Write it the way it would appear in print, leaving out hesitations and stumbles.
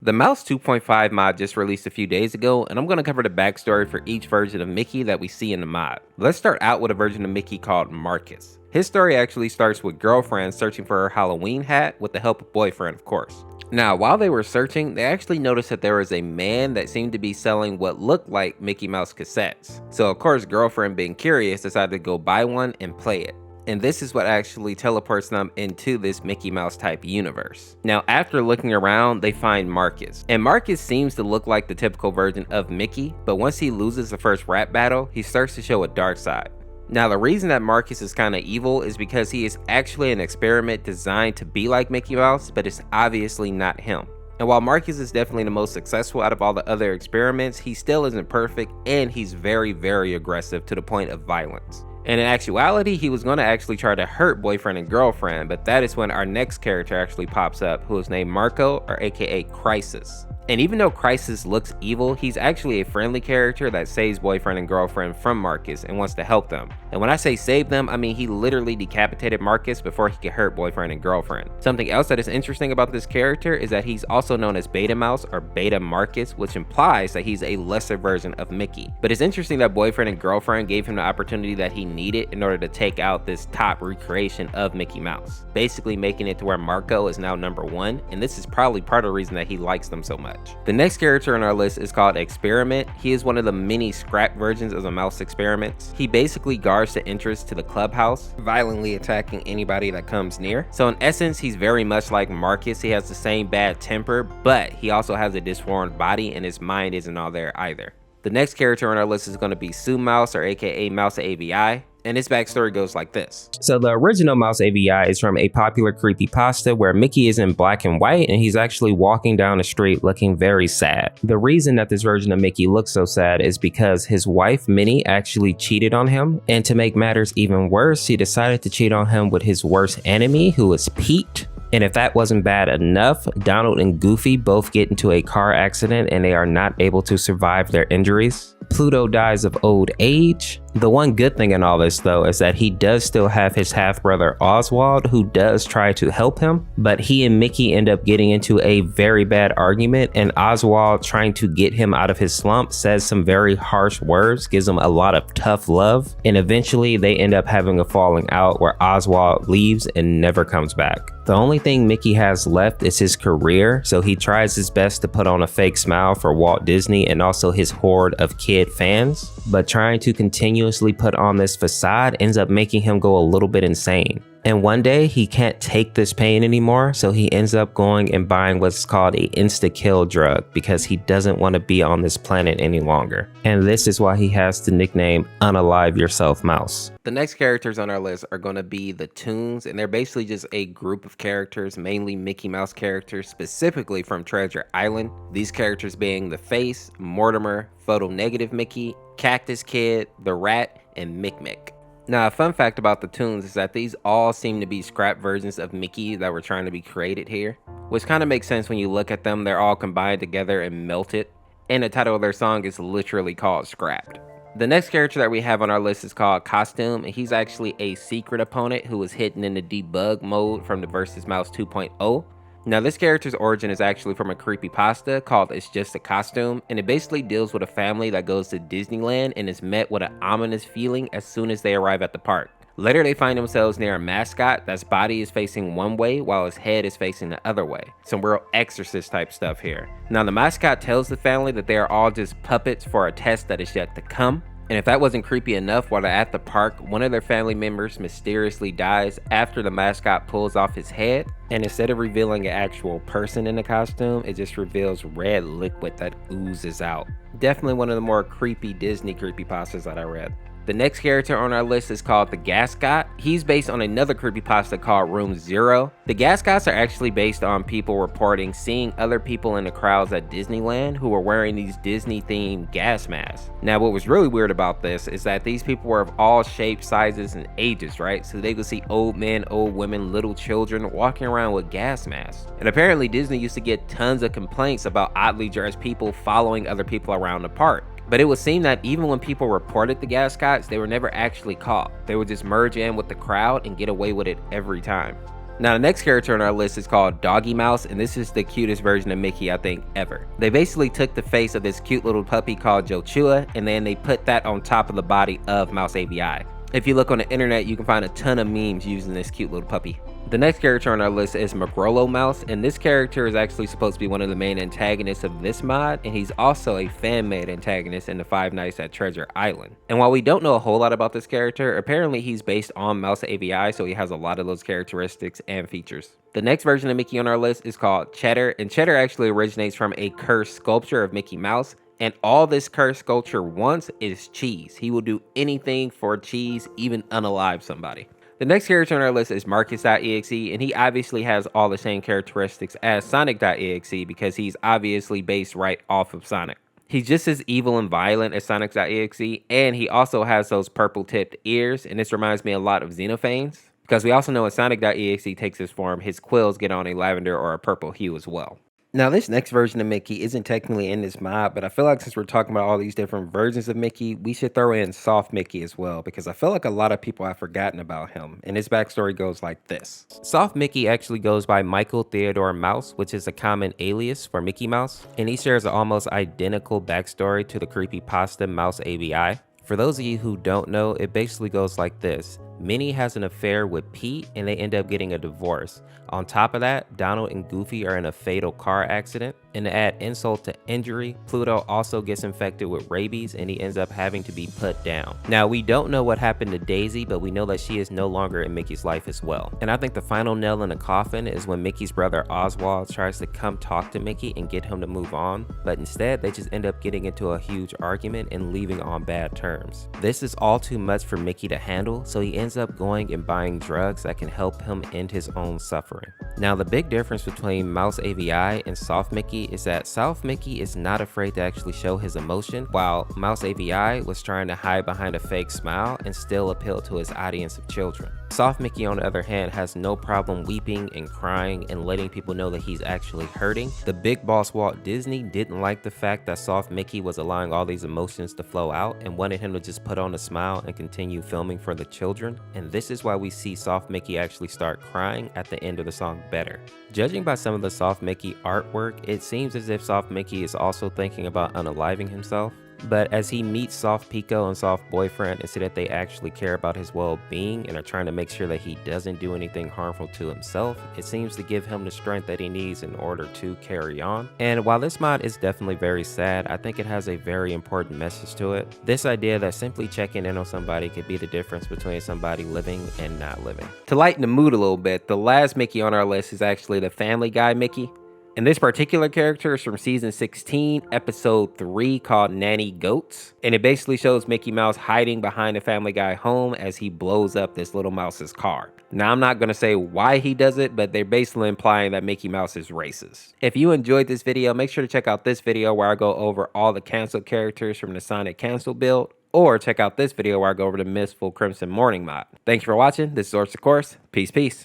The Mouse 2.5 mod just released a few days ago, and I'm going to cover the backstory for each version of Mickey that we see in the mod. Let's start out with a version of Mickey called Marcus. His story actually starts with girlfriend searching for her Halloween hat with the help of boyfriend, of course. Now, while they were searching, they actually noticed that there was a man that seemed to be selling what looked like Mickey Mouse cassettes. So of course, girlfriend, being curious, decided to go buy one and play it. And this is what actually teleports them into this Mickey Mouse type universe. Now, after looking around, they find Marcus. And Marcus seems to look like the typical version of Mickey, but once he loses the first rap battle, he starts to show a dark side. Now, the reason that Marcus is kind of evil is because he is actually an experiment designed to be like Mickey Mouse, but it's obviously not him. And while Marcus is definitely the most successful out of all the other experiments, he still isn't perfect, and he's very, very aggressive to the point of violence. And in actuality, he was going to actually try to hurt boyfriend and girlfriend, but that is when our next character actually pops up, who is named Marco, or aka Crisis. And even though Crisis looks evil, he's actually a friendly character that saves boyfriend and girlfriend from Marcus and wants to help them. And when I say save them, I mean he literally decapitated Marcus before he could hurt boyfriend and girlfriend. Something else that is interesting about this character is that he's also known as Beta Mouse or Beta Marcus, which implies that he's a lesser version of Mickey. But it's interesting that boyfriend and girlfriend gave him the opportunity that he needed in order to take out this top recreation of Mickey Mouse, basically making it to where Marco is now #1, and this is probably part of the reason that he likes them so much. The next character on our list is called Experiment. He is one of the many scrap versions of the Mouse experiments. He basically guards the entrance to the clubhouse, violently attacking anybody that comes near. So in essence, he's very much like Marcus. He has the same bad temper, but he also has a disformed body and his mind isn't all there either. The next character on our list is going to be Sue Mouse, or aka Mouse AVI. And his backstory goes like this. So the original Mouse AVI is from a popular creepypasta where Mickey is in black and white and he's actually walking down the street looking very sad. The reason that this version of Mickey looks so sad is because his wife Minnie actually cheated on him, and to make matters even worse, he decided to cheat on him with his worst enemy, who is Pete. And if that wasn't bad enough, Donald and Goofy both get into a car accident and they are not able to survive their injuries. Pluto dies of old age. The one good thing in all this though is that he does still have his half-brother Oswald, who does try to help him, but he and Mickey end up getting into a very bad argument, and Oswald, trying to get him out of his slump, says some very harsh words, gives him a lot of tough love, and eventually they end up having a falling out where Oswald leaves and never comes back. The only thing Mickey has left is his career, so he tries his best to put on a fake smile for Walt Disney and also his horde of kid fans, but trying to continuously put on this facade ends up making him go a little bit insane. And one day he can't take this pain anymore, so he ends up going and buying what's called a insta-kill drug because he doesn't want to be on this planet any longer. And this is why he has the nickname Unalive Yourself Mouse. The next characters on our list are going to be the Toons, and they're basically just a group of characters, mainly Mickey Mouse characters, specifically from Treasure Island. These characters being the Face, Mortimer, Photo Negative Mickey, Cactus Kid, the Rat, and Mick Mick. Now, a fun fact about the Toons is that these all seem to be scrap versions of Mickey that were trying to be created here, which kind of makes sense when you look at them. They're all combined together and melted, and the title of their song is literally called Scrapped. The next character that we have on our list is called Costume, and he's actually a secret opponent who was hidden in the debug mode from the Versus Mouse 2.0. Now, this character's origin is actually from a creepypasta called It's Just a Costume, and it basically deals with a family that goes to Disneyland and is met with an ominous feeling as soon as they arrive at the park. Later, they find themselves near a mascot that's body is facing one way while his head is facing the other way. Some real Exorcist type stuff here. Now, the mascot tells the family that they are all just puppets for a test that is yet to come. And if that wasn't creepy enough, while they're at the park, one of their family members mysteriously dies after the mascot pulls off his head. And instead of revealing an actual person in the costume, it just reveals red liquid that oozes out. Definitely one of the more creepy Disney creepypastas that I read. The next character on our list is called the Gasscot. He's based on another creepypasta called Room Zero. The Gasscots are actually based on people reporting seeing other people in the crowds at Disneyland who were wearing these Disney-themed gas masks. Now, what was really weird about this is that these people were of all shapes, sizes, and ages, right? So they could see old men, old women, little children walking around with gas masks. And apparently Disney used to get tons of complaints about oddly dressed people following other people around the park. But it would seem that even when people reported the Gasscots, they were never actually caught. They would just merge in with the crowd and get away with it every time. Now the next character on our list is called Doggy Mouse, and this is the cutest version of Mickey I think ever. They basically took the face of this cute little puppy called Joshua, and then they put that on top of the body of Mouse AVI. If you look on the internet, you can find a ton of memes using this cute little puppy. The next character on our list is McGrollo Mouse, and this character is actually supposed to be one of the main antagonists of this mod, and he's also a fan-made antagonist in the Five Nights at Treasure Island. And while we don't know a whole lot about this character, apparently he's based on Mouse AVI, so he has a lot of those characteristics and features. The next version of Mickey on our list is called Cheddar, and Cheddar actually originates from a cursed sculpture of Mickey Mouse. And all this cursed sculpture wants is cheese. He will do anything for cheese, even unalive somebody. The next character on our list is Marcusexe, and he obviously has all the same characteristics as Sonic.exe because he's obviously based right off of Sonic. He's just as evil and violent as Sonic.exe, and he also has those purple tipped ears, and this reminds me a lot of Xenophanes, because we also know when Sonic.exe takes his form, his quills get on a lavender or a purple hue as well. Now this next version of Mickey isn't technically in this mod, but I feel like since we're talking about all these different versions of Mickey, we should throw in Soft Mickey as well, because I feel like a lot of people have forgotten about him, and his backstory goes like this. Soft Mickey actually goes by Michael Theodore Mouse, which is a common alias for Mickey Mouse, and he shares an almost identical backstory to the creepypasta Mouse AVI. For those of you who don't know, it basically goes like this. Minnie has an affair with Pete and they end up getting a divorce. On top of that, Donald and Goofy are in a fatal car accident. And to add insult to injury, Pluto also gets infected with rabies and he ends up having to be put down. Now, we don't know what happened to Daisy, but we know that she is no longer in Mickey's life as well. And I think the final nail in the coffin is when Mickey's brother Oswald tries to come talk to Mickey and get him to move on, but instead they just end up getting into a huge argument and leaving on bad terms. This is all too much for Mickey to handle, so he ends up going and buying drugs that can help him end his own suffering. Now, the big difference between Mouse AVI and Soft Mickey is that Soft Mickey is not afraid to actually show his emotion, while Mouse AVI was trying to hide behind a fake smile and still appeal to his audience of children. Soft Mickey, on the other hand, has no problem weeping and crying and letting people know that he's actually hurting. The big boss Walt Disney didn't like the fact that Soft Mickey was allowing all these emotions to flow out and wanted him to just put on a smile and continue filming for the children. And this is why we see Soft Mickey actually start crying at the end of the song Better. Judging by some of the Soft Mickey artwork, it seems as if Soft Mickey is also thinking about unaliving himself. But as he meets Soft Pico and Soft Boyfriend and see that they actually care about his well-being and are trying to make sure that he doesn't do anything harmful to himself, it seems to give him the strength that he needs in order to carry on. And while this mod is definitely very sad, I think it has a very important message to it. This idea that simply checking in on somebody could be the difference between somebody living and not living. To lighten the mood a little bit, the last Mickey on our list is actually the Family Guy Mickey. And this particular character is from season 16, episode 3, called Nanny Goats. And it basically shows Mickey Mouse hiding behind a Family Guy home as he blows up this little mouse's car. Now, I'm not going to say why he does it, but they're basically implying that Mickey Mouse is racist. If you enjoyed this video, make sure to check out this video where I go over all the canceled characters from the Sonic cancel build. Or check out this video where I go over the Mistful Crimson Morning mod. Thanks for watching. This is Orseofkorse. Peace, peace.